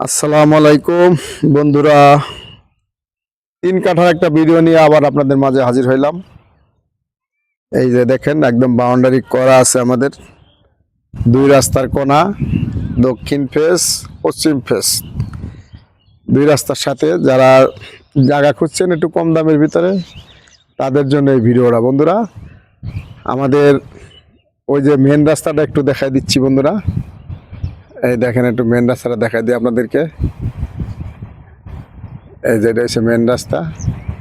আসসালামু আলাইকুম বন্ধুরা, 3 কাঠার একটা ভিডিও নিয়ে আবার আপনাদের মাঝে হাজির হইলাম। এই যে দেখেন, একদম বাউন্ডারি করা আছে আমাদের। 2 রাস্তার কোনা, দক্ষিণ ফেস, পশ্চিম ফেস, 2 রাস্তার সাথে যারা জায়গা খুঁজছেন একটু কম দামের ভিতরে, তাদের জন্য এই ভিডিওটা। বন্ধুরা, আমাদের ওই যে মেন রাস্তাটা একটু দেখাই দিচ্ছি বন্ধুরা। এই দেখেন, একটু মেন রাস্তাটা দেখাই দিই আপনাদেরকে। এই যে এটা হচ্ছে মেন রাস্তা,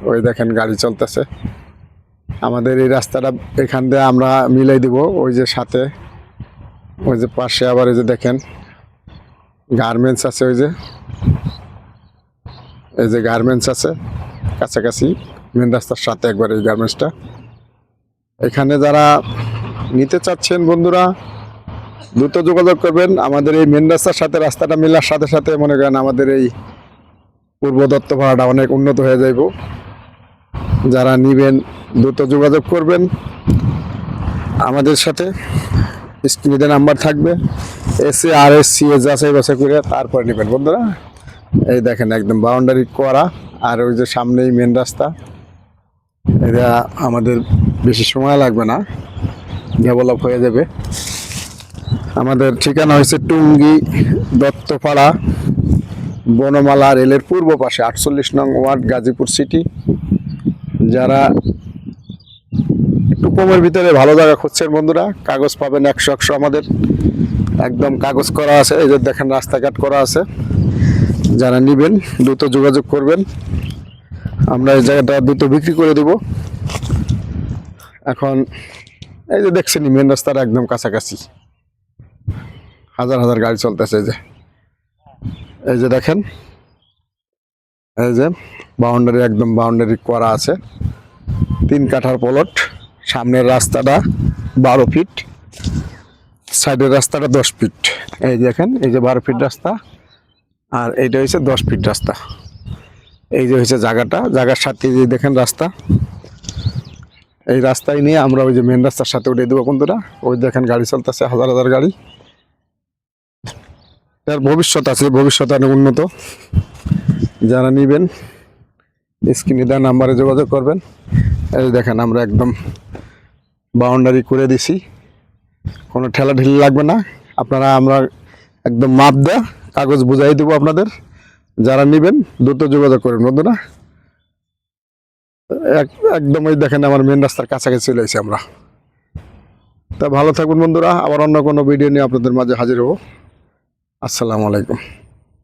ওই দেখেন গাড়ি চলতেছে। আমাদের এই রাস্তাটা এখান দিয়ে আমরা মিলাই দিব ওই যে সাথে, ওই যে পাশে আবার এই যে দেখেন গার্মেন্টস আছে, ওই যে এই যে গার্মেন্টস আছে কাছাকাছি মেন রাস্তার সাথে একবার এই গার্মেন্টসটা। এখানে যারা নিতে চাচ্ছেন বন্ধুরা, দ্রুত যোগাযোগ করবেন। আমাদের এই মেন রাস্তার সাথে রাস্তাটা মিলার সাথে সাথে মনে করেন আমাদের এই পূর্ব দত্তপাড়াটা অনেক উন্নত হয়ে যাইব। যারা নিবেন দ্রুত যোগাযোগ করবেন আমাদের সাথে। স্ক্রিনে নাম্বার থাকবে, এসে আর এস সি যাচাই বাছাই করে তারপর নেবেন বন্ধুরা। এই দেখেন একদম বাউন্ডারি করা, আর ওই যে সামনেই মেন রাস্তা। এটা আমাদের বেশি সময় লাগবে না, ডেভেলপ হয়ে যাবে। আমাদের ঠিকানা হয়েছে টুঙ্গি দত্তপাড়া বনমালা রেলের পূর্ব পাশে, 48 নং ওয়ার্ড, গাজীপুর সিটি। যারা একটু কমের ভিতরে ভালো জায়গা খুঁজছেন বন্ধুরা, কাগজ পাবেন 100 আমাদের একদম কাগজ করা আছে। এই যে দেখেন রাস্তাঘাট করা আছে। যারা নেবেন দ্রুত যোগাযোগ করবেন, আমরা এই জায়গাটা দ্রুত বিক্রি করে দেব। এখন এই যে দেখছেন মেন রাস্তার একদম কাছাকাছি হাজার হাজার গাড়ি চলতেছে। এই যে দেখেন, এই যে বাউন্ডারি একদম বাউন্ডারি করা আছে। 3 কাঠার প্লট। সামনের রাস্তাটা 12 ফিট, সাইডের রাস্তাটা 10 ফিট। এই দেখেন, এই যে 12 ফিট রাস্তা, আর এইটা হচ্ছে 10 ফিট রাস্তা। এই যে হচ্ছে জায়গাটা, জায়গার সাথে যে দেখেন রাস্তা। এই রাস্তায় নিয়ে আমরা ওই যে মেন রাস্তার সাথে উঠে দেবো বন্ধুরা। ওই দেখেন গাড়ি চলতেছে, হাজার হাজার গাড়ি। এর ভবিষ্যৎ আছে, ভবিষ্যৎ অনেক উন্নত। যারা নেবেন স্ক্রিনে দেওয়া নাম্বারে যোগাযোগ করবেন। এই দেখেন আমরা একদম বাউন্ডারি করে দিছি, কোনো ঠেলাঠেলি লাগবে না। আপনারা আমরা একদম মাপ দেয়া কাগজ বুঝাই দেবো আপনাদের। যারা নেবেন দ্রুত যোগাযোগ করবেন বন্ধুরা। একদম ওই দেখেন আমার মেন রাস্তার কাছাকাছি চলে এসেছি আমরা। তা ভালো থাকবেন বন্ধুরা, আবার অন্য কোনো ভিডিও নিয়ে আপনাদের মাঝে হাজির হব। আসসালামু আলাইকুম।